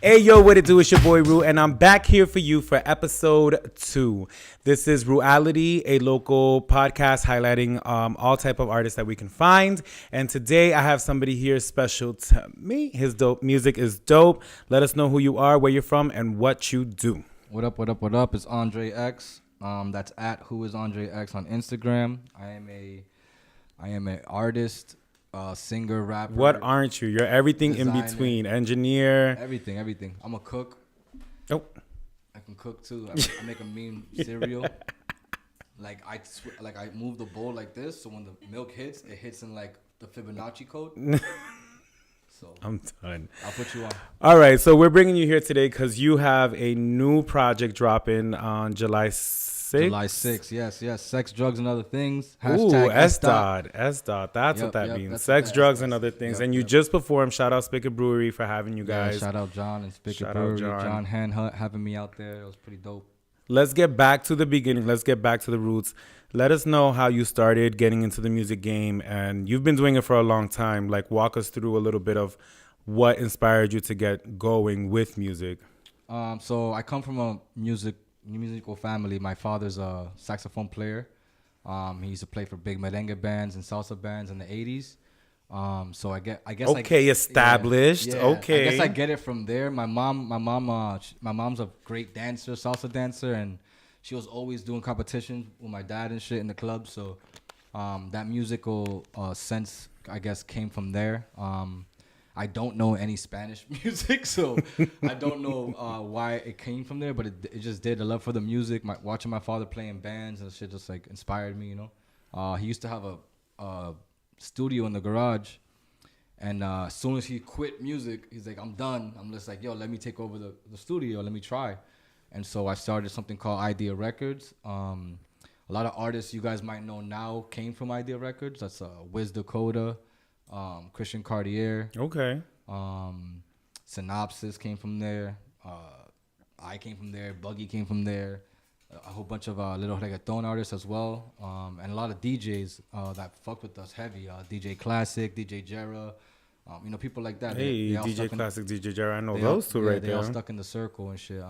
Hey, yo, what it do? It's your boy Rue, and I'm back here for you for episode 2. This is Ruality, a local podcast highlighting all type of artists that we can find. And today I have somebody here special to me. His dope music is dope. Let us know who you are, where you're from, and what you do. What up, what up, what up? It's AndreX. That's at Who is AndreX on Instagram. I am an artist, singer, rapper. What aren't you? You're everything designer, in between. Engineer. Everything. I'm a cook. Oh. I can cook too. I make a mean cereal. I move the bowl like this, so when the milk hits, it hits in like the Fibonacci code. So I'm done. I'll put you on. All right, so we're bringing you here today because you have a new project dropping on July 6th. July 6th, yes. Sex, drugs, and other things. Ooh, #SDOT. SDOT. That's what that means. That's Sex, what drugs, that and is. other things. Yep, And you just performed. Shout out Spigot Brewery for having you guys. Yeah, shout out John and Spigot Shout out Brewery. John. John Hand having me out there. It was pretty dope. Let's get back to the beginning. Let's get back to the roots. Let us know how you started getting into the music game. And you've been doing it for a long time. Like, walk us through a little bit of what inspired you to get going with music. So I come from a musical family. My father's a saxophone player. He used to play for big merengue bands and salsa bands in the 80s. So I guess Okay, established. Yeah, okay. I guess I get it from there. My mom's a great dancer, salsa dancer, and she was always doing competitions with my dad and shit in the club. So that musical sense, I guess, came from there. I don't know any Spanish music, so I don't know why it came from there, but it just did. A love for the music, watching my father play in bands and shit just like inspired me, you know. He used to have a studio in the garage, and as soon as he quit music, he's like, I'm done. I'm just like, yo, let me take over the studio, let me try. And so I started something called Idea Records. A lot of artists you guys might know now came from Idea Records. That's Wiz Dakota, Christian Cartier. Okay. Synopsis came from there. I came from there. Buggy came from there. A whole bunch of little reggaeton artists as well. And a lot of DJs that fucked with us heavy. DJ Classic, DJ Jera. People like that. Hey, they all DJ stuck Classic, DJ Jara. I know those two right they there. all stuck in the circle and shit.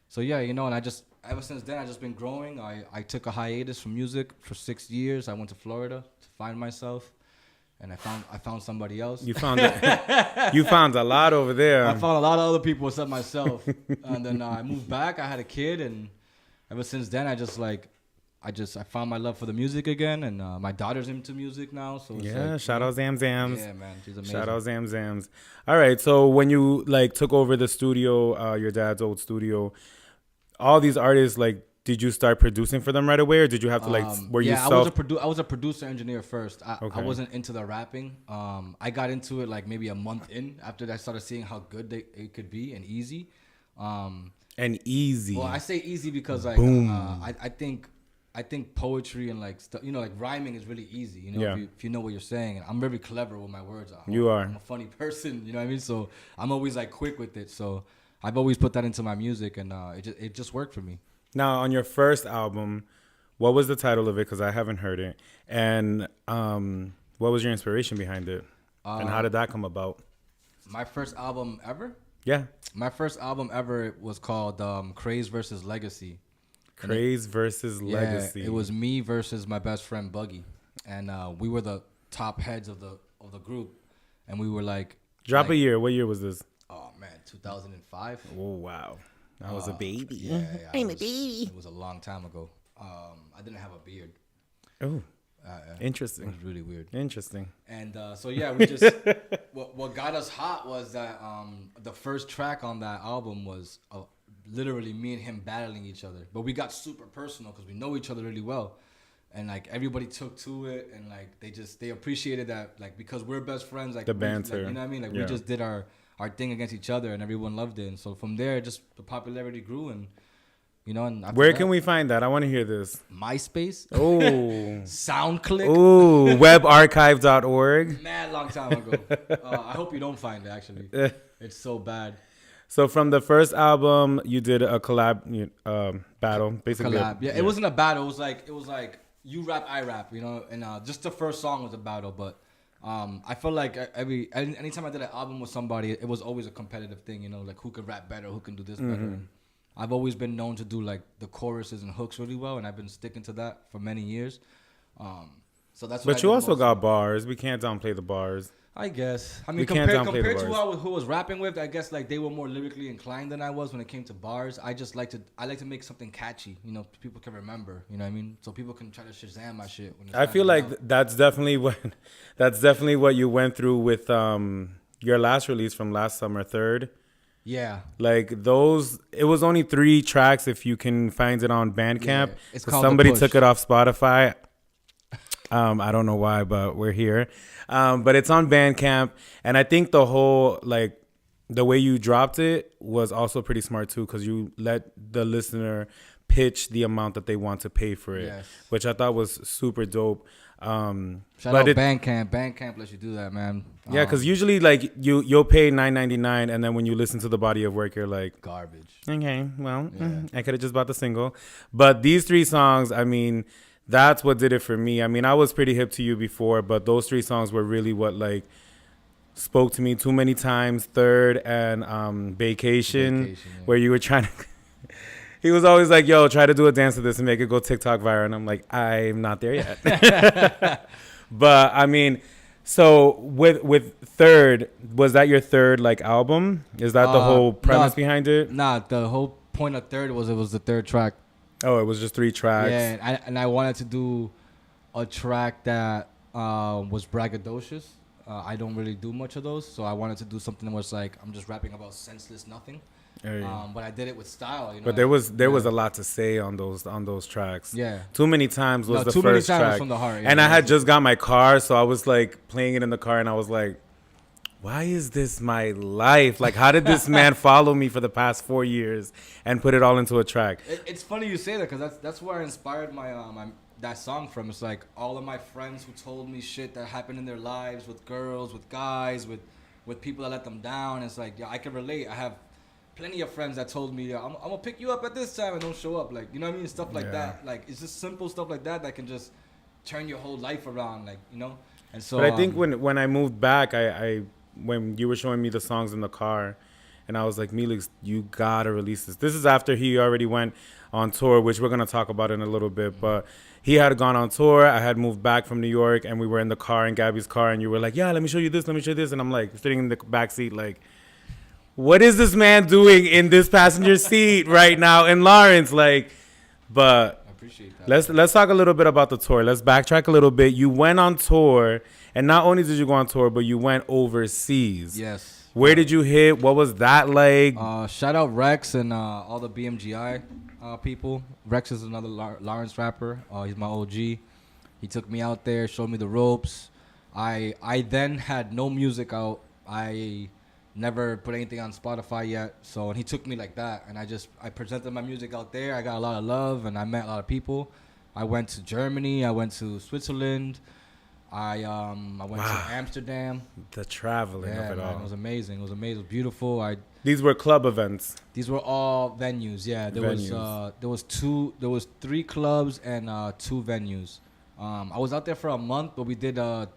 So yeah, and I just, ever since then, I just been growing. I took a hiatus from music for 6 years. I went to Florida to find myself. And I found somebody else. You found a lot over there. I found a lot of other people except myself. And then I moved back. I had a kid, and ever since then, I found my love for the music again. And my daughter's into music now, so it's shout out Zam Zams. Yeah, man, she's amazing. Shout out Zam Zams. All right, so when you took over the studio, your dad's old studio, all these artists did you start producing for them right away, or did you have to I was a producer engineer first. I wasn't into the rapping. I got into it maybe a month in after I started seeing how good it could be and easy. And easy. Well, I say easy because I think poetry and rhyming is really easy. If you know what you're saying. And I'm very clever with my words. I'm a funny person. You know what I mean? So I'm always quick with it. So I've always put that into my music, and it just worked for me. Now, on your first album, what was the title of it? Because I haven't heard it. And what was your inspiration behind it? And how did that come about? My first album ever? Yeah. My first album ever was called Craze versus Legacy. Craze versus Legacy. It was me versus my best friend Buggy. And we were the top heads of the group. And we were Drop a year. What year was this? Oh, man, 2005. Oh, wow. I was a baby. Yeah, I'm a baby. It was a long time ago. I didn't have a beard. Oh, interesting. It was really weird. Interesting. And we just what got us hot was that the first track on that album was literally me and him battling each other. But we got super personal because we know each other really well, and everybody took to it, and they appreciated that because we're best friends. The banter. You know what I mean? We just did our thing against each other, and everyone loved it. And so from there, just the popularity grew, and and where can we find that? I want to hear this. MySpace. Oh. SoundClick. Oh, webarchive.org. Mad long time ago. I hope you don't find it, actually. It's so bad. So from the first album, you did a collab battle, basically. Collab. Yeah, it wasn't a battle. It was like you rap, I rap, and just the first song was a battle, but I feel like anytime I did an album with somebody, it was always a competitive thing, you know, like who could rap better, who can do this better. And I've always been known to do like the choruses and hooks really well, and I've been sticking to that for many years. So that's what But I you did also most. got bars. We can't downplay the bars. I guess. I mean, We can't downplay the compared to bars. who I was rapping with, I guess like they were more lyrically inclined than I was when it came to bars. I like to make something catchy, you know, people can remember, you know what I mean? So people can try to Shazam my shit. When it's I not feel even like out. that's definitely what you went through with your last release from last summer, Third. Yeah. Like those, it was only 3 tracks if you can find it on Bandcamp. Yeah, it's called The Somebody Push. took it off Spotify. I don't know why, but we're here. But it's on Bandcamp, and I think the whole like the way you dropped it was also pretty smart too, because you let the listener pitch the amount that they want to pay for it, Yes. which I thought was super dope. Shout but out it, Bandcamp. Bandcamp lets you do that, man. yeah, because usually like you'll pay $9.99, and then when you listen to the body of work, you're like, garbage. okay, well, Yeah. I could have just bought the single. But these 3 songs, I mean, that's what did it for me. I mean, I was pretty hip to you before, but those 3 songs were really what like spoke to me. Too Many Times, Third, and Vacation, Yeah. where you were trying to. He was always like, yo, try to do a dance to this and make it go TikTok viral. And I'm like, I'm not there yet. But I mean, so with Third, was that your third like album? Is that the whole premise behind it? Nah, the whole point of Third was it was the third track. Oh, it was just 3 tracks. Yeah, and I wanted to do a track that was braggadocious. I don't really do much of those, so I wanted to do something that was like I'm just rapping about senseless nothing. But I did it with style, you know. But there was a lot to say on those tracks. Yeah. Too Many Times was the Too Many first Times was track. from the heart, yeah. And I had just got my car, so I was like playing it in the car, and I was like, why is this my life? Like, how did this man follow me for the past 4 years and put it all into a track? It's funny you say that because that's where I inspired my that song from. It's like all of my friends who told me shit that happened in their lives with girls, with guys, with people that let them down. It's like, yeah, I can relate. I have plenty of friends that told me, I'm gonna pick you up at this time and don't show up. Like, you know what I mean? Stuff like that. Like, it's just simple stuff like that that can just turn your whole life around. Like, you know. And so. But I think when I moved back, I when you were showing me the songs in the car, and I was like, Melix, you gotta release this. This is after he already went on tour, which we're gonna talk about in a little bit. But he had gone on tour. I had moved back from New York, and we were in the car, in Gabby's car, and you were like, yeah, let me show you this, let me show you this. And I'm like sitting in the back seat like, what is this man doing in this passenger seat right now in Lawrence? Like, but I appreciate that. let's talk a little bit about the tour. Let's backtrack a little bit. You went on tour, and not only did you go on tour, but you went overseas. Yes. Where did you hit? What was that like? Shout out Rex and all the BMGI people. Rex is another Lawrence rapper. He's my OG. He took me out there, showed me the ropes. I then had no music out. I never put anything on Spotify yet. So and he took me like that, and I presented my music out there. I got a lot of love, and I met a lot of people. I went to Germany. I went to Switzerland. I went to Amsterdam. The traveling of it all. It was amazing. It was amazing. It was beautiful. These were club events. These were all venues. Yeah, there was 3 clubs and 2 venues. I was out there for a month, but we did a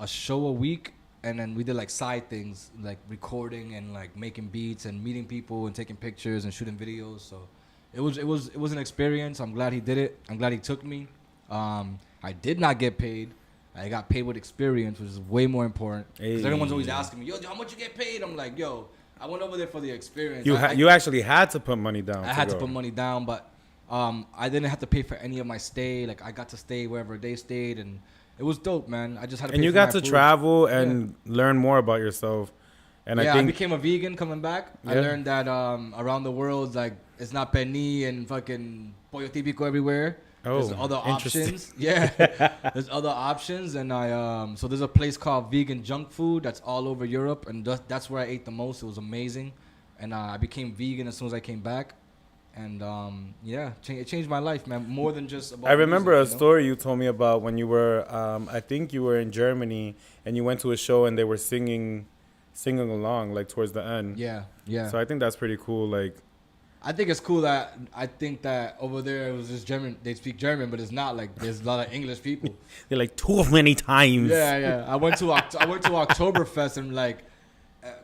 show a week, and then we did like side things like recording and like making beats and meeting people and taking pictures and shooting videos. So it was an experience. I'm glad he did it. I'm glad he took me. I did not get paid. I got paid with experience, which is way more important. Because everyone's always asking me, yo, how much you get paid? I'm like, yo, I went over there for the experience. You actually had to put money down. I had to put money down, but I didn't have to pay for any of my stay. Like, I got to stay wherever they stayed, and it was dope, man. I just had to And pay you for got my to food. travel and learn more about yourself. And Yeah, I think became a vegan coming back. I Yeah. learned that around the world, like, it's not pernil and fucking pollo típico everywhere. There's Oh, other interesting. options. Yeah, there's other options, and so there's a place called Vegan Junk Food that's all over Europe, and that's where I ate the most. It was amazing, and I became vegan as soon as I came back, and it changed my life, man. More than just about I remember music, a story you told me about when you were, I think you were in Germany, and you went to a show and they were singing along like towards the end. Yeah. So I think that's pretty cool. Like, I think it's cool that I think that over there it was just German. They speak German, but it's not like there's a lot of English people. They're like too many times. Yeah. I went to Oktoberfest and like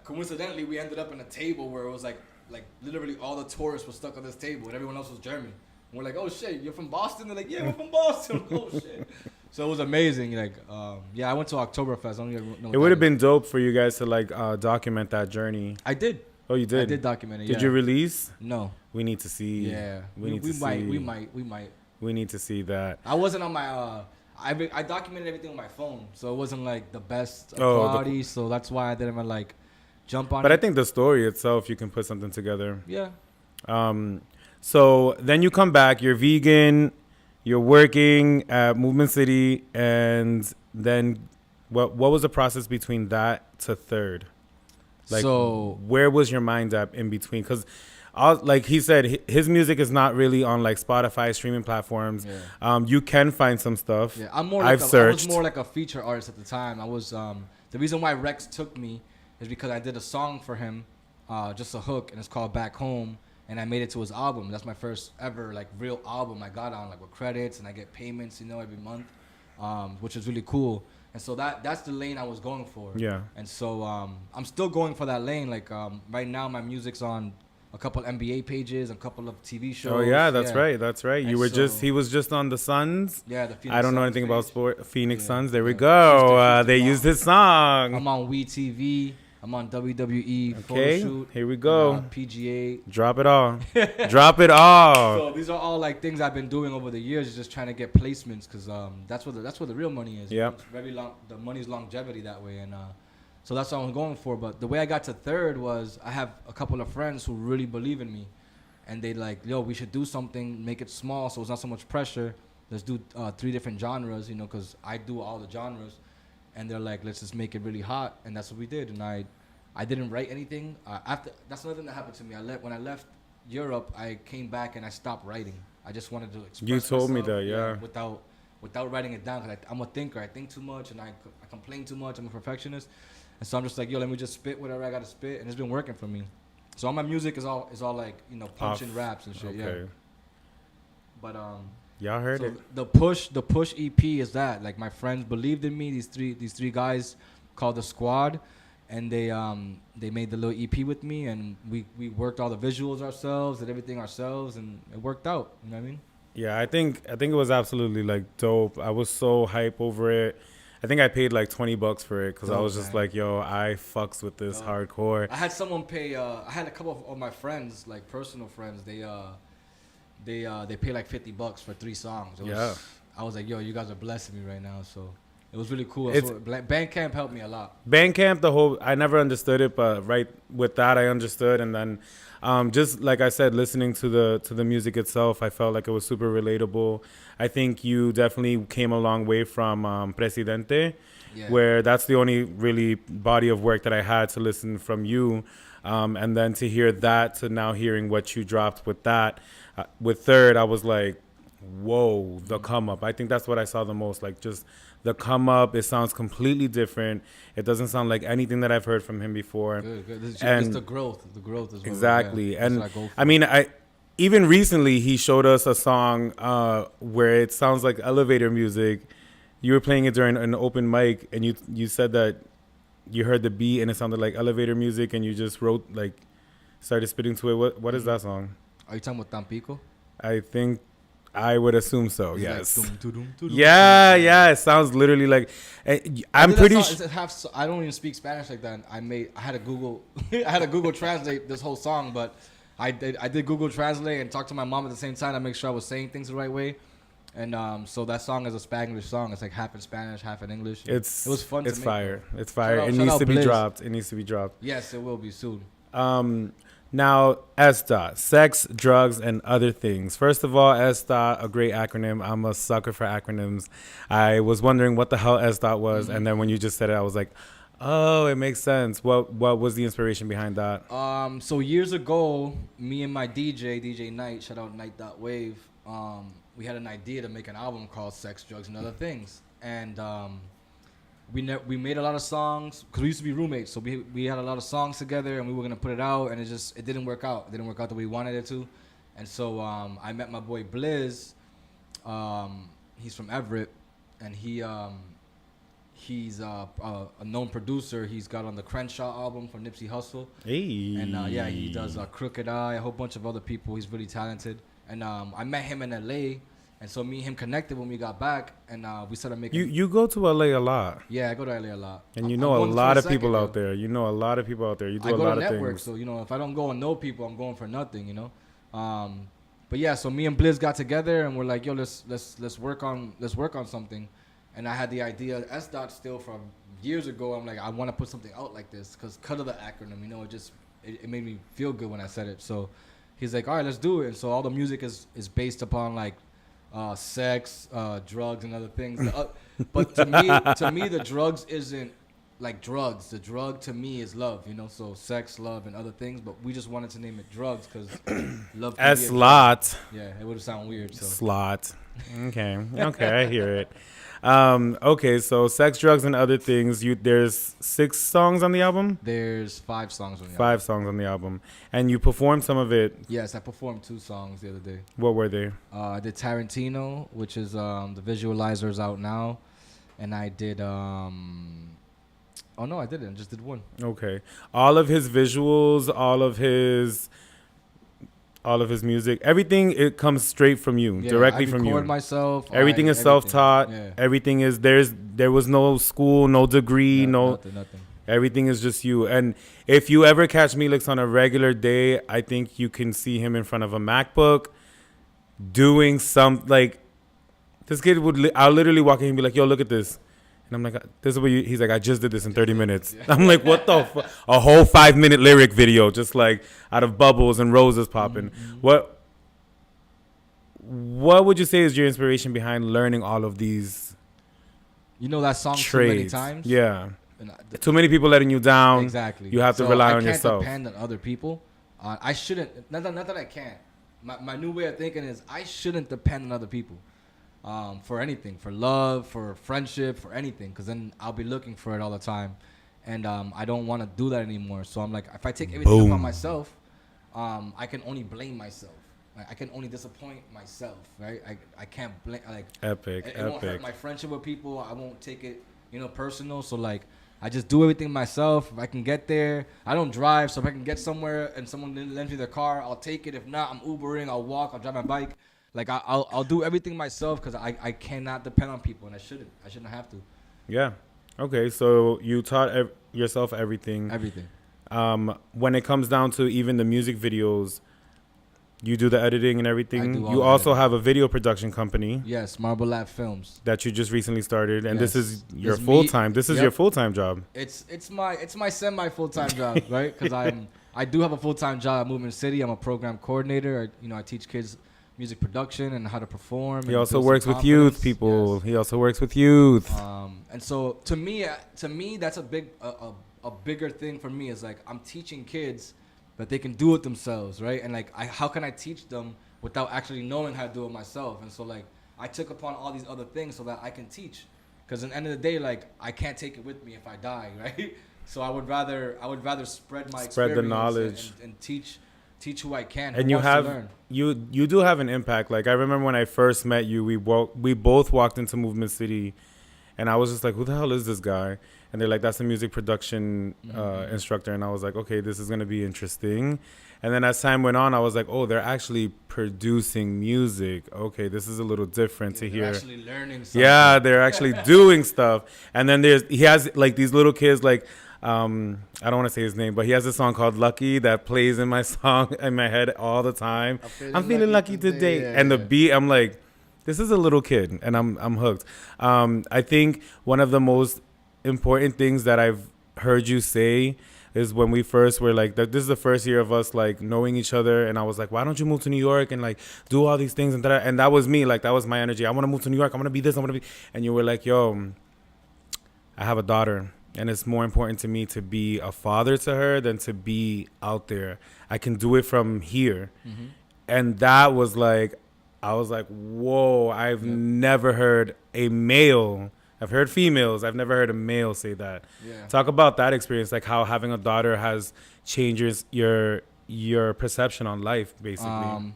coincidentally we ended up in a table where it was like literally all the tourists were stuck on this table and everyone else was German. And we're like, oh shit, you're from Boston? They're like, yeah, we're from Boston. Oh shit. So it was amazing. Like, I went to Oktoberfest. I don't even know. It would have been dope for you guys to like document that journey. I did. Oh, you did? I did document it. Did you release? No. We need to see. Yeah. We need to see. We might. We need to see that. I wasn't on my. I documented everything on my phone, so it wasn't like the best quality. So that's why I didn't like jump on. But it. I think the story itself, you can put something together. Yeah. So then you come back. You're vegan. You're working at Movement City, and then what was the process between that to Third? Like, so where was your mind at in between? Because, like he said, his music is not really on like Spotify streaming platforms. Yeah. You can find some stuff. Yeah, I'm more. Like I was more like a feature artist at the time. I was. The reason why Rex took me is because I did a song for him, just a hook, and it's called Back Home. And I made it to his album. That's my first ever like real album I got on, like with credits, and I get payments, every month, which is really cool. And so that's the lane I was going for. Yeah. And so I'm still going for that lane. Like right now, my music's on a couple NBA pages, a couple of TV shows. Oh yeah, that's right. That's right. And you were he was just on the Suns. Yeah, the Phoenix I don't know Suns anything page. about Phoenix Suns. There we go. They used his song. I'm on WeTV. I'm on WWE. Okay, Photoshoot, here we go. PGA. Drop it all. Drop it all. So these are all like things I've been doing over the years, just trying to get placements, because that's where the real money is. Yeah. Very long. The money's longevity that way, and so that's what I was going for. But the way I got to Third was I have a couple of friends who really believe in me, and they like, yo, we should do something, make it small, so it's not so much pressure. Let's do 3 different genres, because I do all the genres. And they're like, let's just make it really hot, and that's what we did. And I didn't write anything. That's another thing that happened to me. When I left Europe, I came back and I stopped writing. I just wanted to express You told myself, me that, yeah. Without writing it down, because I'm a thinker. I think too much, and I complain too much. I'm a perfectionist, and so I'm just like, yo, let me just spit whatever I gotta spit, and it's been working for me. So all my music is all like punching raps and shit. Okay. Yeah. But y'all heard it. The push EP is that, like, my friends believed in me. These three guys called the Squad, and they made the little EP with me, and we worked all the visuals ourselves, did everything ourselves, and it worked out. You know what I mean? Yeah, I think it was absolutely like dope. I was so hype over it. I think I paid like $20 for it because I was just like, yo, I fucks with this hardcore. I had someone pay. I had a couple of my friends, like personal friends. They pay like $50 for 3 songs. I was like, yo, you guys are blessing me right now. So it was really cool. Bandcamp helped me a lot. Bandcamp, I never understood it, but right with that I understood. And then just like I said, listening to the music itself, I felt like it was super relatable. I think you definitely came a long way from Presidente, where that's the only really body of work that I had to listen from you. And then to hear that, to now hearing what you dropped with that. With Third, I was like, whoa, the come up. I think that's what I saw the most, like just the come up. It sounds completely different. It doesn't sound like anything that I've heard from him before. Good. It's the growth. The growth is exactly. And I mean, even recently he showed us a song where it sounds like elevator music. You were playing it during an open mic, and you said that you heard the beat and it sounded like elevator music, and you just started spitting to it. What is that song? Are you talking about Tampico? I think I would assume so. Yes. Like, yeah. It sounds literally like. I'm pretty sure. I don't even speak Spanish like that. I had to Google. I had to Google Translate this whole song, but I did Google Translate and talk to my mom at the same time to make sure I was saying things the right way. And so that song is a Spanglish song. It's like half in Spanish, half in English. It was fun. It's fire. It's fire. It needs to be dropped. It needs to be dropped. Yes, it will be soon. Now, SDOT, sex, drugs, and other things. First of all, SDOT, a great acronym. I'm a sucker for acronyms. I was wondering what the hell SDOT was, and then when you just said it, I was like, oh, it makes sense. What was the inspiration behind that? So years ago, me and my DJ Knight, shout out Night.wave, we had an idea to make an album called Sex, Drugs, and Other Things. And we made a lot of songs because we used to be roommates. So we had a lot of songs together, and we were gonna put it out, and it didn't work out. It didn't work out the way we wanted it to, and so I met my boy Blizz. He's from Everett, and he's a known producer. He's got on the Crenshaw album for Nipsey Hussle. Hey. And yeah, he does Crooked Eye, a whole bunch of other people. He's really talented. And I met him in LA, and so me and him connected when we got back, and we started making. You go to LA a lot. Yeah, I go to LA a lot. And you know a lot of people out there. You know a lot of people out there. You do a lot of things. I go to network, so if I don't go and know people, I'm going for nothing. But yeah, so me and Blizz got together, and we're like, yo, let's work on something. And I had the idea, SDOT still from years ago. I'm like, I want to put something out like this because of the acronym, it made me feel good when I said it. So he's like, all right, let's do it. And so all the music is based upon like sex, drugs, and other things. But to me, the drugs isn't like drugs. The drug to me is love, so sex, love, and other things. But we just wanted to name it drugs because love. S-lot. Yeah, it would sound weird. So. Slot. Okay, I hear it. Okay, so sex, drugs, and other things. There's 6 songs on the album. There's 5 songs on the album. 5 songs on the album, and you performed some of it. Yes, I performed 2 songs the other day. What were they? I did Tarantino, which is the visualizer's out now, and I did. Oh no, I didn't. I just did one. Okay, all of his visuals, all of his music, everything, it comes straight from you, directly from you. I record myself. Everything is self-taught. Yeah. Everything is there was no school, no degree, nothing. Everything is just you. And if you ever catch Melix on a regular day, I think you can see him in front of a MacBook doing this kid I'll literally walk in and be like, yo, look at this. And I'm like, this is what he's like, I just did this in 30 minutes. Yeah. I'm like, what the fuck? A whole 5-minute lyric video, just like out of bubbles and roses popping. Mm-hmm. What would you say is your inspiration behind learning all of these that song trades? Too many times? Yeah. Too many people letting you down. Exactly. You have to rely on yourself. I can't depend on other people. I shouldn't. Not that I can't. My new way of thinking is I shouldn't depend on other people. For anything, for love, for friendship, for anything, because then I'll be looking for it all the time, and I don't want to do that anymore. So I'm like, if I take everything upon myself, I can only blame myself. Like, I can only disappoint myself, right? I can't blame. Like, epic. It won't hurt my friendship with people. I won't take it, personal. So like, I just do everything myself. If I can get there, I don't drive, so if I can get somewhere and someone lends me their car, I'll take it. If not, I'm Ubering. I'll walk. I'll drive my bike. Like, I'll do everything myself because I cannot depend on people, and I shouldn't. I shouldn't have to. Yeah. Okay, so you taught yourself everything. Everything. When it comes down to even the music videos, you do the editing and everything. You also have a video production company. Yes, Marble Lab Films. That you just recently started, and this is your full-time. This is your full-time job. It's my semi full-time job, right? Because I do have a full-time job at Movement City. I'm a program coordinator. I teach kids music production and how to perform. He also works with youth people. Yes. He also works with youth. And so to me, that's a bigger thing for me is like I'm teaching kids that they can do it themselves, right? And like how can I teach them without actually knowing how to do it myself? And so like I took upon all these other things so that I can teach, because at the end of the day, like I can't take it with me if I die, right? So I would rather spread my experience the knowledge and teach who I can. And you do have an impact. Like I remember when I first met you, we both walked into Movement City, and I was just like, who the hell is this guy? And they're like, that's a music production instructor. And I was like, okay, this is gonna be interesting. And then as time went on, I was like, oh, they're actually producing music. Okay, this is a little different to hear. They're actually learning something. Yeah, they're actually doing stuff. And then he has like these little kids like. I don't want to say his name, but he has a song called Lucky that plays in my head all the time. I'm feeling lucky today. Yeah, and the beat, I'm like, this is a little kid, and I'm hooked. I think one of the most important things that I've heard you say is when we first were like, this is the first year of us like knowing each other, and I was like, why don't you move to New York and like do all these things and that was me, like that was my energy. I want to move to New York. I want to be this. I want to be, and you were like, yo, I have a daughter. And it's more important to me to be a father to her than to be out there. I can do it from here. Mm-hmm. And that was like, I was like, whoa, I've never heard a male I've heard females. I've never heard a male say that. Yeah. Talk about that experience, like how having a daughter has changes your perception on life, basically.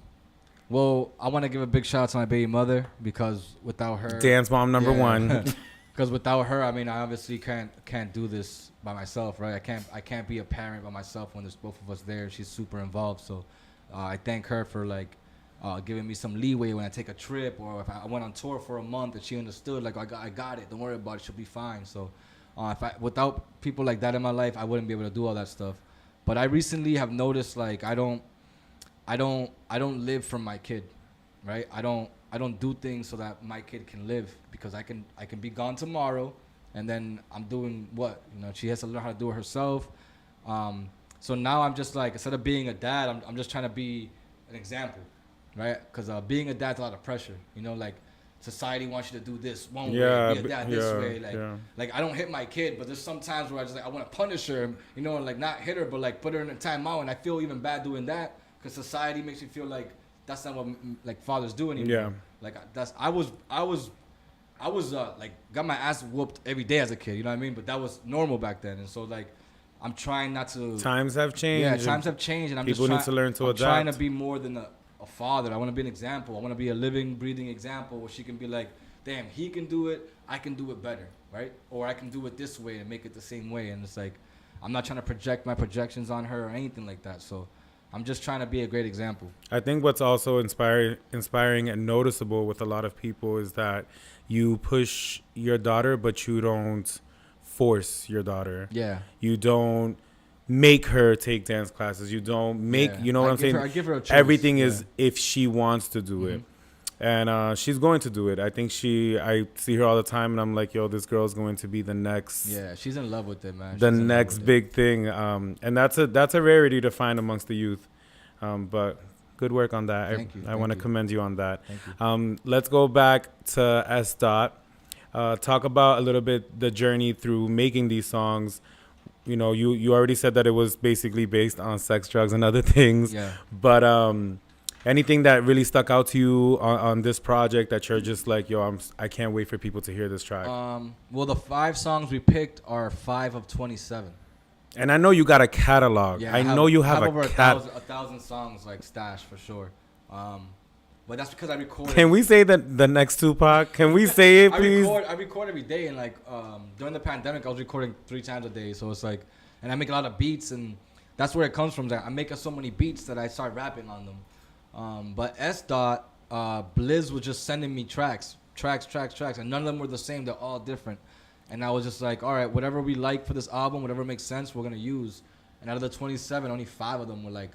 Well, I want to give a big shout out to my baby mother because without her, Dance mom number one. Because without her, I mean, I obviously can't do this by myself, right? I can't be a parent by myself when there's both of us there. She's super involved, so I thank her for like giving me some leeway when I take a trip or if I went on tour for a month and she understood like I got it. Don't worry about it. She'll be fine. So without people like that in my life, I wouldn't be able to do all that stuff. But I recently have noticed like I don't live for my kid, right? I don't do things so that my kid can live because I can be gone tomorrow, and then I'm doing what? You know, she has to learn how to do it herself. So now I'm just like, instead of being a dad, I'm just trying to be an example, right? Because being a dad's a lot of pressure. You know, like society wants you to do this one way, be a dad this way. Like I don't hit my kid, but there's some times where I just like I want to punish her, you know, and like not hit her, but like put her in a timeout, and I feel even bad doing that. Because society makes you feel like that's not what like fathers do anymore. Yeah. Like I was like got my ass whooped every day as a kid. You know what I mean? But that was normal back then. And so like I'm trying not to. Times have changed. Yeah, times have changed, and people need to learn to adapt. I'm trying to be more than a father. I want to be an example. I want to be a living, breathing example where she can be like, damn, he can do it. I can do it better, right? Or I can do it this way and make it the same way. And it's like I'm not trying to project my projections on her or anything like that. So. I'm just trying to be a great example. I think what's also inspiring and noticeable with a lot of people is that you push your daughter, but you don't force your daughter. Yeah. You don't make her take dance classes. You don't make, you know what I'm saying? I give her a choice. Everything is if she wants to do it. And she's going to do it. I think I see her all the time, and I'm like, yo, this girl's going to be the next. Yeah, she's in love with it, man. The next big thing. And that's a rarity to find amongst the youth. But good work on that. Thank you. I want to commend you on that. Thank you. Let's go back to SDOT. Talk about a little bit the journey through making these songs. You know, you already said that it was basically based on sex, drugs, and other things. Yeah. But anything that really stuck out to you on this project that you're just like, yo, I can't wait for people to hear this track? Well, the 5 songs we picked are 5 of 27. And I know you got a catalog. Yeah, I know you have over 1,000 songs like stashed for sure. But that's because I record. Can we say that the next Tupac? Can we say it, please? I record every day, and like during the pandemic, I was recording 3 times a day. So it's like, and I make a lot of beats, and that's where it comes from. That I make so many beats that I start rapping on them. But SDOT, Blizz was just sending me tracks, and none of them were the same. They're all different. And I was just like, all right, whatever we like for this album, whatever makes sense, we're gonna use. And out of the 27, only 5 of them were like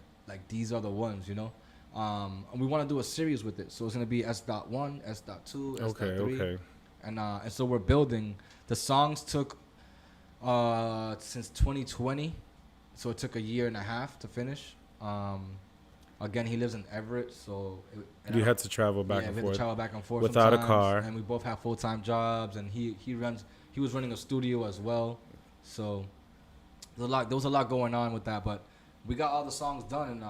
these are the ones, you know. And we want to do a series with it, so it's gonna be S.1, S.2, S.3. Okay. And so we're building. The songs took since 2020, so it took a year and a half to finish. Again, he lives in Everett, so you had to travel back and forth. Yeah, we had to travel back and forth without a car, and we both have full-time jobs, and he was running a studio as well, so there was a lot going on with that. But we got all the songs done, and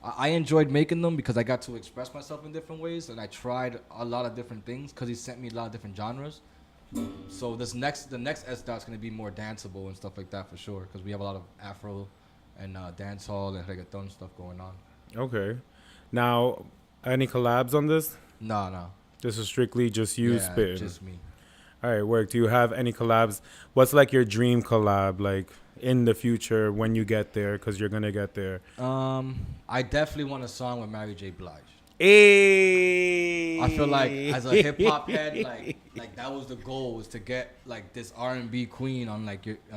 I enjoyed making them because I got to express myself in different ways, and I tried a lot of different things because he sent me a lot of different genres. So the next S.Dot's gonna be more danceable and stuff like that for sure, because we have a lot of Afro and dancehall and reggaeton stuff going on. Okay. Now, any collabs on this? No. This is strictly just you spitting. Just me. All right, work. Do you have any collabs? What's like your dream collab, like in the future when you get there? Because you're gonna get there. I definitely want a song with Mary J. Blige. Hey. I feel like as a hip hop head, like that was the goal, was to get like this R&B queen on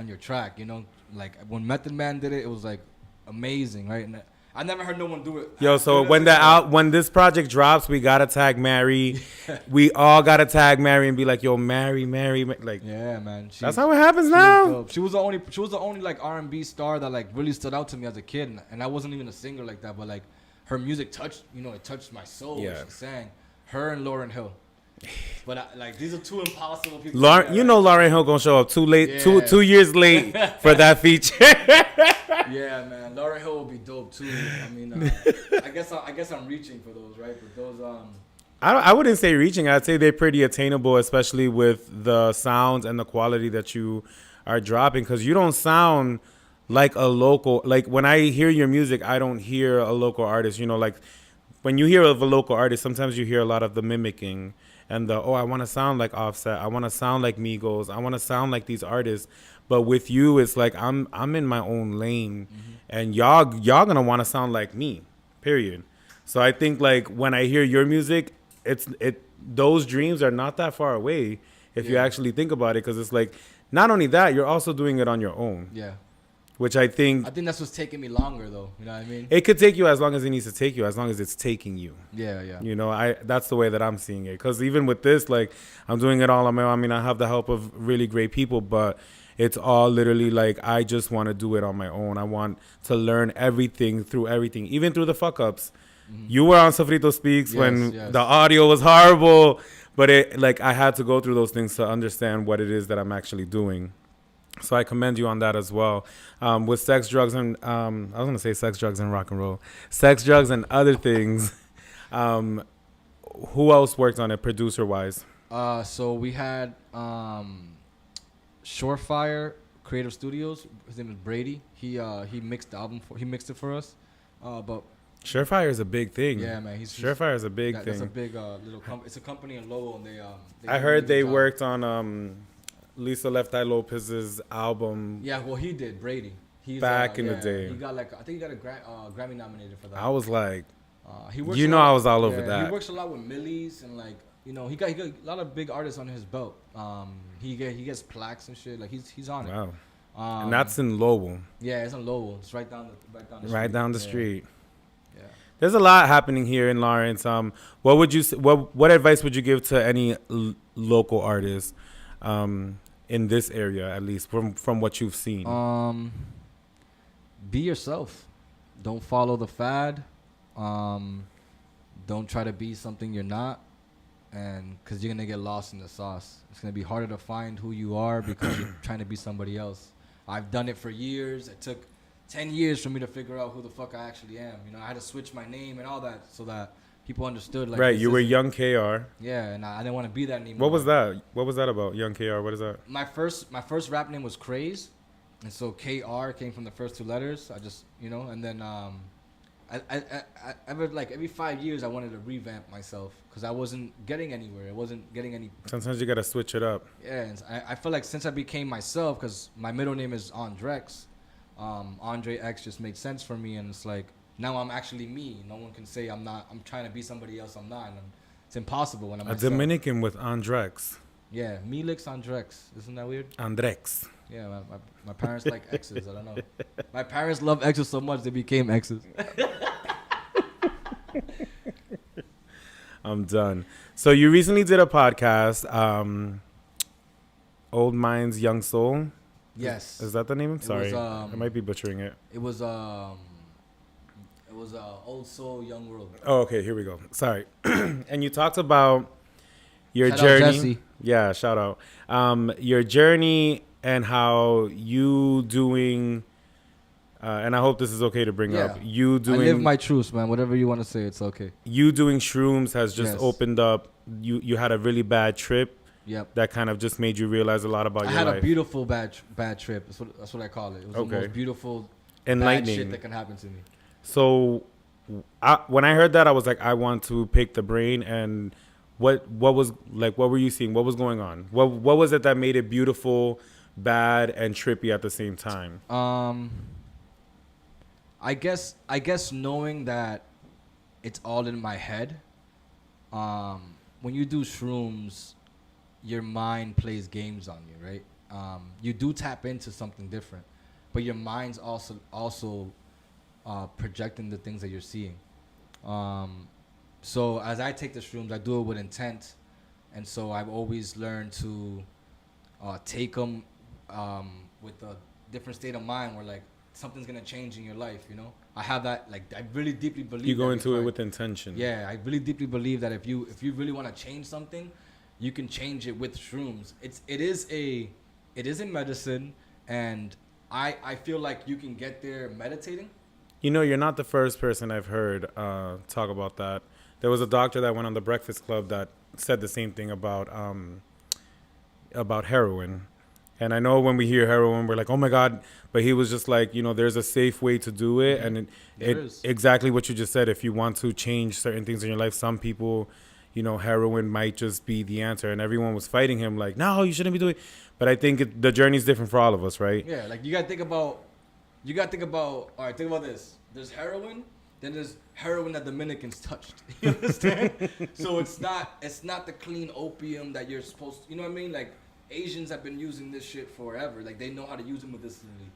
your track. You know, like when Method Man did it, it was like amazing, right? And I never heard no one do it. Yo, so when this project drops, we gotta tag Mary. We all gotta tag Mary and be like, yo, Mary, like. Yeah, man. That's how it happens now. She was the only like R&B star that like really stood out to me as a kid, and I wasn't even a singer like that, but like her music touched my soul. Yeah. She sang. Her and Lauryn Hill. But like these are 2 impossible people. Lauryn Hill gonna show up too late, 2 years late for that feature. Yeah, man. Lauryn Hill will be dope too. I mean, I guess I'm reaching for those, right? But those I wouldn't say reaching. I'd say they're pretty attainable, especially with the sounds and the quality that you are dropping. Because you don't sound like a local. Like when I hear your music, I don't hear a local artist. You know, like when you hear of a local artist, sometimes you hear a lot of the mimicking and the I want to sound like Offset. I want to sound like Migos. I want to sound like these artists. But with you, it's like I'm in my own lane, and y'all gonna want to sound like me. Period. So I think like when I hear your music, it those dreams are not that far away if you actually think about it, because it's like not only that, you're also doing it on your own. Yeah. Which I think that's what's taking me longer though. You know what I mean? it could take you as long as it needs to take you, as long as it's taking you. Yeah, yeah. You know, that's the way that I'm seeing it. Because even with this, like I'm doing it all on my own. I mean, I have the help of really great people, but it's all literally like I just want to do it on my own. I want to learn everything through everything, even through the fuck ups. You were on Sofrito Speaks when the audio was horrible, but it like I had to go through those things to understand what it is that I'm actually doing. So I commend you on that as well. With sex, drugs, and I was gonna say sex, drugs, and rock and roll, sex, drugs, and other things. Who else worked on it, producer wise? So we had Surefire Creative Studios. His name is Brady. He mixed the album. He mixed it for us. But Surefire is a big thing. yeah, man. Surefire is a big thing. That's a big little company. It's a company in Lowell, and they I heard they worked on Lisa Left Eye Lopez's album. Yeah, well, he did. Brady. He's back in the day. He got I think he got a Grammy nominated for that. I was like, he works I was all over that. He works a lot with Millie's and like he got a lot of big artists on his belt. He gets plaques and shit. Like he's on it. Wow. And that's in Lowell. Yeah, it's in Lowell. It's right down the street. Right down the street. Yeah. There's a lot happening here in Lawrence. What would you what advice would you give to any local artists in this area, at least from what you've seen? Be yourself. Don't follow the fad. Don't try to be something you're not, and because you're gonna get lost in the sauce. It's gonna be harder to find who you are because you're trying to be somebody else. I've done it for years. It took 10 years for me to figure out who the fuck I actually am. I had to switch my name and all that so that people understood. Like, right, you were Young KR. Yeah, and I didn't want to be that anymore. What was that? What was that about, Young KR? What is that? My first rap name was Craze, and so KR came from the first two letters. I just, and then every 5 years I wanted to revamp myself because I wasn't getting anywhere. I wasn't getting any. Sometimes you gotta switch it up. Yeah, and I feel like since I became myself, because my middle name is AndreX, AndreX just made sense for me, and it's like now I'm actually me. No one can say I'm not. I'm trying to be somebody else. I'm not. And it's impossible when I'm myself. Dominican with AndreX. Yeah, Melix AndreX. Isn't that weird? AndreX. Yeah, my parents like X's. I don't know. My parents love X's so much they became X's. I'm done. So you recently did a podcast, Old Minds, Young Soul. Yes. Is that the name? Sorry, I might be butchering it. It was Old Soul, Young World. Oh, okay. Here we go. Sorry. And you talked about your Shout journey. out Jesse. Yeah, shout out. Your journey and how you doing. And I hope this is okay to bring up. You doing. I live my truths, man. Whatever you want to say, it's okay. You doing shrooms has just opened up. You had a really bad trip. Yep. That kind of just made you realize a lot about your life. I had a beautiful bad trip. That's what I call it. It was the most beautiful, enlightening bad shit that can happen to me. So, when I heard that, I was like, I want to pick the brain. And what was like? What were you seeing? What was going on? What was it that made it beautiful, bad, and trippy at the same time? I guess knowing that it's all in my head. When you do shrooms, your mind plays games on you, right? You do tap into something different, but your mind's also projecting the things that you're seeing. So as I take the shrooms, I do it with intent, and so I've always learned to take them with a different state of mind, where like something's gonna change in your life. I have that. Like I really deeply believe. You go into it with intention. Yeah, I really deeply believe that if you really want to change something, you can change it with shrooms. It is a medicine, and I feel like you can get there meditating. You're not the first person I've heard talk about that. There was a doctor that went on the Breakfast Club that said the same thing about heroin. And I know when we hear heroin, we're like, oh my God. But he was just like, there's a safe way to do it. Mm-hmm. And There it is. exactly what you just said. If you want to change certain things in your life, some people, heroin might just be the answer. And everyone was fighting him like, no, you shouldn't be doing. But I think the journey is different for all of us, right? Yeah, like you gotta think about. All right, think about this. There's heroin, then there's heroin that Dominicans touched. You understand? So it's not the clean opium that you're supposed to. You know what I mean? Like Asians have been using this shit forever. Like they know how to use it medicinally.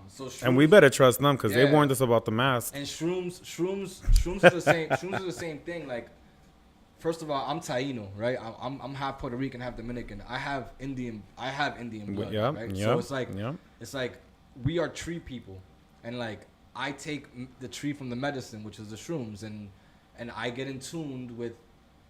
So shrooms, And we better trust them because they Yeah. warned us about the mask. and shrooms are the same. Shrooms are the same thing. Like, first of all, I'm Taino, right? I'm half Puerto Rican, half Dominican. I have Indian blood, Yeah, right? yeah, So it's like yeah. we are tree people, and like I take the tree from the medicine, which is the shrooms, and I get in tuned with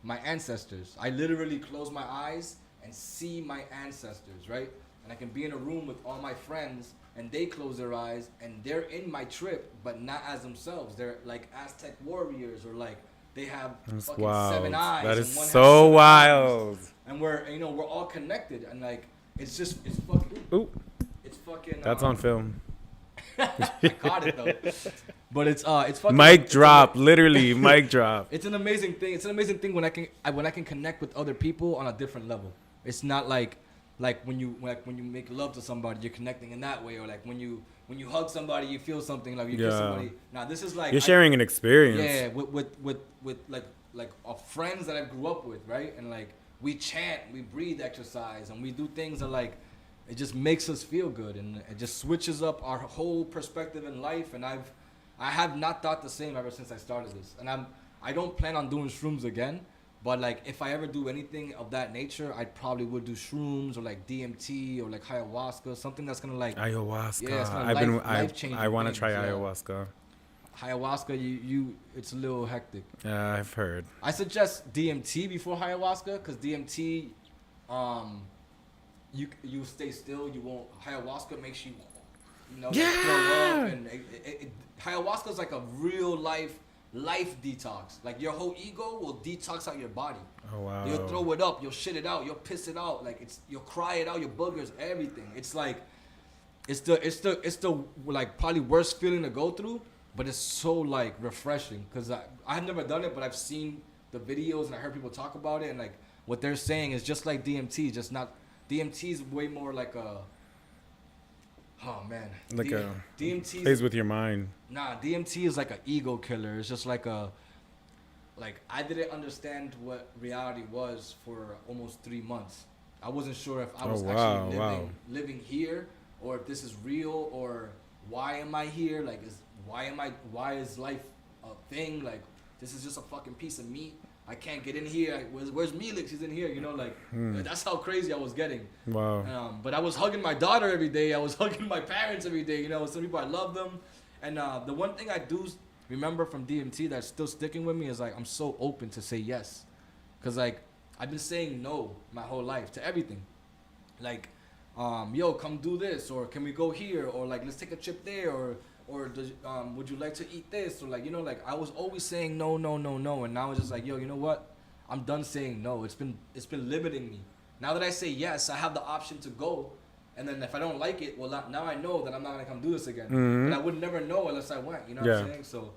my ancestors. I literally close my eyes and see my ancestors, right? And I can be in a room with all my friends, and they close their eyes, and they're in my trip, but not as themselves. They're like Aztec warriors, or like they have That's fucking wild. 7 eyes. That and is one has so 7 wild. arms. And we're all connected, and like it's fucking. Ooh, It's fucking. that's on film. I caught it though. But it's fucking. Mic it's drop, literally, mic drop. It's an amazing thing. It's an amazing thing when I can connect with other people on a different level. It's not like when you make love to somebody, you're connecting in that way, or like when you hug somebody, you feel something, like you kiss Yeah. somebody. Now this is like You're sharing an experience. yeah, with like friends that I grew up with, right? And like we chant, we breathe exercise, and we do things that like it just makes us feel good, and it just switches up our whole perspective in life. And I have not thought the same ever since I started this, and I don't plan on doing shrooms again. But like if I ever do anything of that nature, I probably would do shrooms or like DMT or like ayahuasca, something that's gonna like Ayahuasca. Yeah, it's kinda life-changing I want to things, try yeah. ayahuasca. ayahuasca. You it's a little hectic. Yeah, I've heard. I suggest DMT before ayahuasca, because DMT, you stay still. You won't. Ayahuasca makes you, Yeah. throw up, and ayahuasca is like a real life detox. Like your whole ego will detox out your body. Oh wow. You'll throw it up. You'll shit it out. You'll piss it out. Like you'll cry it out. Your boogers, everything. It's like, it's the like probably worst feeling to go through, but it's so like refreshing, because I've never done it, but I've seen the videos and I heard people talk about it, and like what they're saying is just like DMT, just not DMT is way more like a. Oh man. Like DMT plays with your mind. Nah, DMT is like an ego killer. It's just like I didn't understand what reality was for almost 3 mons. I wasn't sure if I was actually living here, or if this is real, or why am I here? Like, why is life a thing? Like, this is just a fucking piece of meat. I can't get in here. Where's Melix? He's in here. That's how crazy I was getting. Wow. But I was hugging my daughter every day. I was hugging my parents every day. Some people, I love them. And the one thing I do remember from DMT that's still sticking with me is like I'm so open to say yes, because like I've been saying no my whole life to everything. Like, yo, come do this, or can we go here, or like let's take a trip there, or would you like to eat this, or like like I was always saying no, and now it's just like, yo, you know what? I'm done saying no. It's been limiting me. Now that I say yes, I have the option to go. And then if I don't like it, well, now I know that I'm not going to come do this again. Mm-hmm. And I would never know unless I went, what I'm saying? So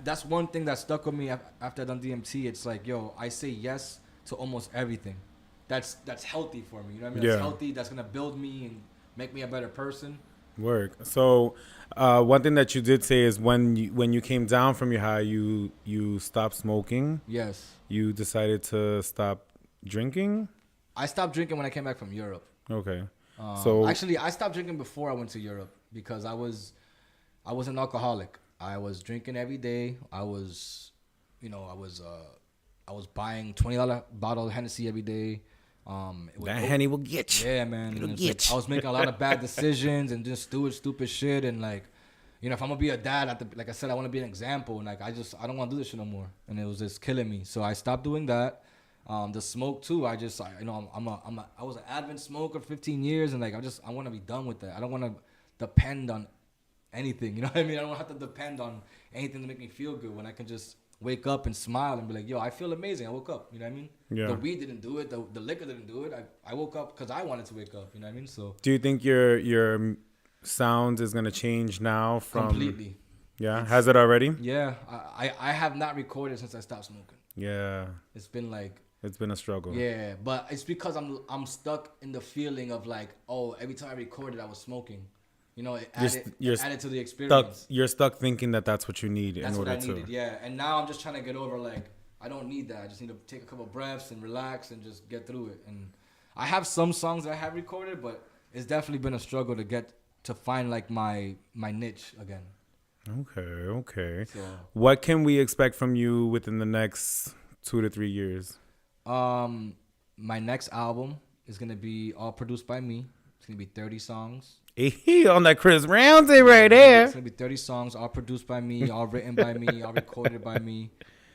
that's one thing that stuck with me after I done DMT. It's like, yo, I say yes to almost everything. That's healthy for me. You know what I mean? Yeah. That's healthy. That's going to build me and make me a better person. Work. So, one thing that you did say is when you came down from your high, you stopped smoking. Yes. You decided to stop drinking. I stopped drinking when I came back from Europe. Okay. Actually, I stopped drinking before I went to Europe, because I was an alcoholic. I was drinking every day. I was buying $20 bottle of Hennessy every day. That Henny will get you. Yeah, man. It'll And get I was making a lot of bad decisions and just doing stupid shit. And like, if I'm gonna be a dad, like I said, I want to be an example. And like, I don't want to do this shit no more. And it was just killing me. So I stopped doing that. The smoke too. I was an Advent smoker for 15 years, and like I want to be done with that. I don't want to depend on anything. You know what I mean? I don't have to depend on anything to make me feel good when I can just wake up and smile and be like, yo, I feel amazing. I woke up. You know what I mean? Yeah. The weed didn't do it. The liquor didn't do it. I woke up because I wanted to wake up. You know what I mean? So Do you think your sound is gonna change now from completely. Yeah, has it already? Yeah, I have not recorded since I stopped smoking. Yeah, It's been like, it's been a struggle. yeah, but it's because I'm stuck in the feeling of like, oh, every time I recorded, I was smoking. You know, it added to the experience. You're stuck thinking that that's what you need That's in what order I needed, yeah. And now I'm just trying to get over like, I don't need that. I just need to take a couple breaths and relax and just get through it. And I have some songs that I have recorded, but it's definitely been a struggle to find like my niche again. Okay. So, What can we expect from you within the next 2 to 3 years? my next album is gonna be all produced by me. It's gonna be 30 songs. On that Chris Ramsey right there. It's gonna be 30 songs, all produced by me, all written by me, all recorded by me,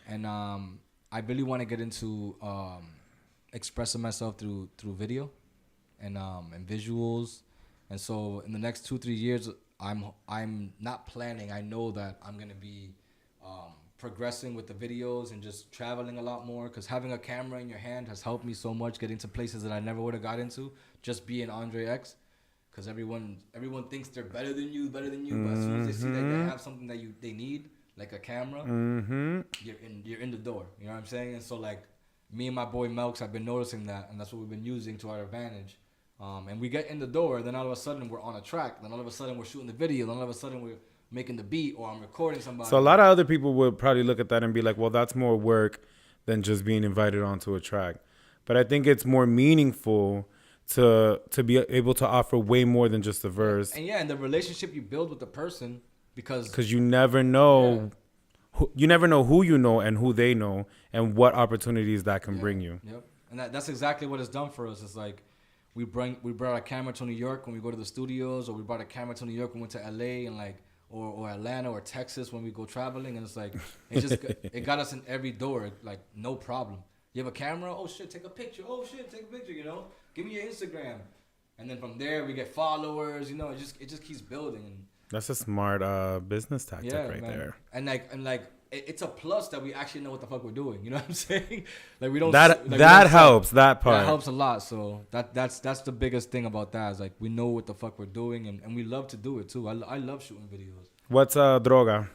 and I really want to get into expressing myself through video and visuals, and so in the next 2-3 years, I'm not planning. I know that I'm gonna be progressing with the videos and just traveling a lot more, because having a camera in your hand has helped me so much getting to places that I never would have got into just being AndreX. Because everyone thinks they're better than you, but as soon as they see that they have something that they need, like a camera, you're in the door. You know what I'm saying? And so like me and my boy Melks have been noticing that, and that's what we've been using to our advantage. And we get in the door, then all of a sudden we're on a track, then all of a sudden we're shooting the video, then all of a sudden we're making the beat, or I'm recording somebody. So a lot of other people would probably look at that and be like, well, that's more work than just being invited onto a track. But I think it's more meaningful to be able to offer way more than just a verse. And the relationship you build with the person, because you never know you never know who you know and who they know and what opportunities that can bring you. Yep. And that's exactly what it's done for us. It's like we brought a camera to New York when we go to the studios, or we brought a camera to New York when we went to LA, and like or Atlanta or Texas when we go traveling, and it's like it got us in every door, like no problem. You have a camera? Oh shit, take a picture. Oh shit, take a picture, you know? Give me your Instagram. And then from there we get followers, you know, it just keeps building. That's a smart business tactic there. And it's a plus that we actually know what the fuck we're doing. You know what I'm saying? Like we don't. That helps. That part. That helps a lot. So that's the biggest thing about that is like we know what the fuck we're doing, and we love to do it too. I love shooting videos. What's droga?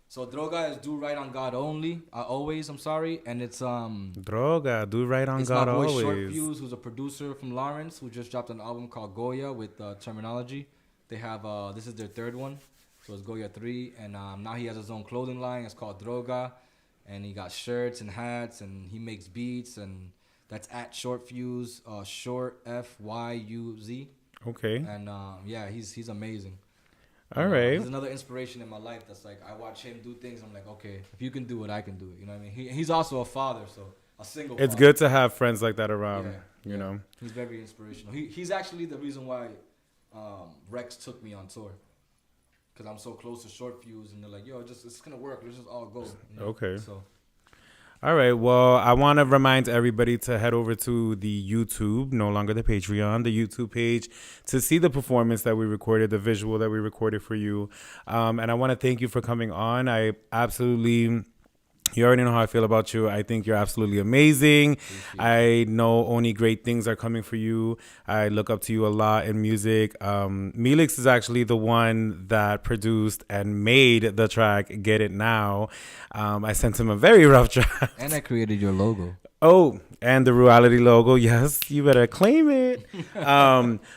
So droga is do right on God only. Always. I'm sorry, and it's droga. Do right on God always. It's my boy Short Fuse, who's a producer from Lawrence, who just dropped an album called Goya with Terminology. They have this is their third one, so it's Goya 3, and now he has his own clothing line. It's called Droga, and he got shirts and hats, and he makes beats, and that's at Short Fuse, short FYUZ. Okay. And he's amazing. All right. He's another inspiration in my life. That's like I watch him do things. I'm like, okay, if you can do it, I can do it. You know what I mean? He's also a father, so a single. It's father. good to have friends like that around. You know. He's very inspirational. He's actually the reason why Rex took me on tour, because I'm so close to Short Fuse, and they're like, yo, it's gonna work. Let's just all go. You know? Okay. So. All right. Well, I want to remind everybody to head over to the YouTube, no longer the Patreon, the YouTube page, to see the performance that we recorded, the visual that we recorded for you. And I want to thank you for coming on. You already know how I feel about you. I think you're absolutely amazing. I know only great things are coming for you. I look up to you a lot in music. Melix is actually the one that produced and made the track Get It Now. I sent him a very rough track. And I created your logo. Oh, and the Reality logo. Yes, you better claim it.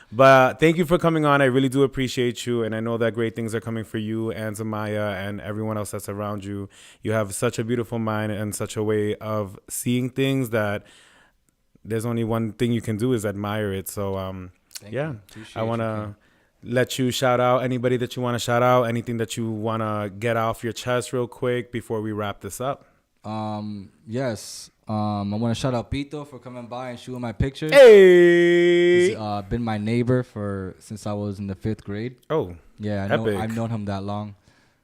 But thank you for coming on. I really do appreciate you. And I know that great things are coming for you and Zamaya and everyone else that's around you. You have such a beautiful mind and such a way of seeing things that there's only one thing you can do is admire it. So, I want to let you shout out anybody that you want to shout out, anything that you want to get off your chest real quick before we wrap this up. Yes. I want to shout out Pito for coming by and shooting my pictures. Hey! He's been my neighbor since I was in the 5th grade. Oh, yeah, epic. I've known him that long.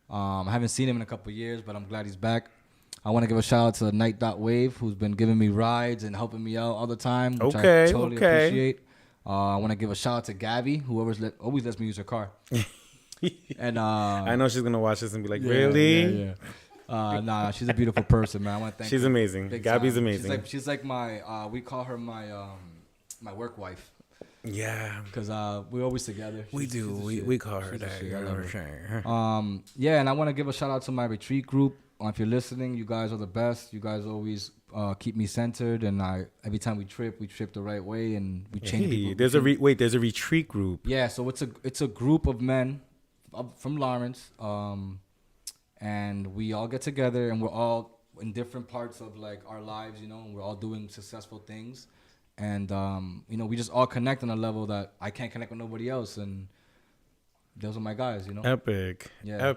I haven't seen him in a couple of years, but I'm glad he's back. I want to give a shout out to Night.Wave, who's been giving me rides and helping me out all the time, which I totally appreciate. I want to give a shout out to Gabby, who always lets me use her car. And I know she's gonna watch this and be like, "Really?" Yeah. Nah, she's a beautiful person, man. I want to thank She's her amazing. big Gabby's time. amazing. She's like my, we call her my work wife. Yeah. Because we're always together. We do. We call her She's a that. shit. You I know love what I'm her. saying? Yeah, and I want to give a shout out to my retreat group. If you're listening, you guys are the best. You guys always keep me centered, and every time we trip the right way, and we change people. There's a retreat group. Yeah, so it's a group of men from Lawrence, and we all get together, and we're all in different parts of like our lives, you know, and we're all doing successful things, and you know, we just all connect on a level that I can't connect with nobody else, and those are my guys, you know. Epic. Yeah.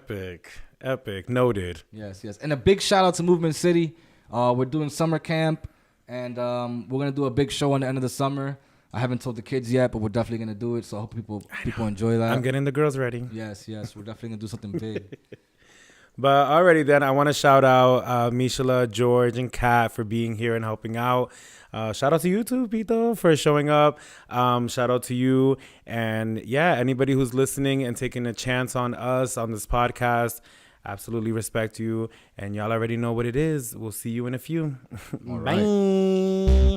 Epic. Noted. Yes, and a big shout out to Movement City. We're doing summer camp, and we're gonna do a big show on the end of the summer. I haven't told the kids yet, but we're definitely gonna do it. So I hope people enjoy that. I'm getting the girls ready. Yes, we're definitely gonna do something big. But already then, I want to shout out Mishala, George, and Kat for being here and helping out. Shout out to you too, Pito, for showing up. Shout out to you. And yeah, anybody who's listening and taking a chance on us on this podcast, absolutely respect you. And y'all already know what it is. We'll see you in a few. All Bye. right.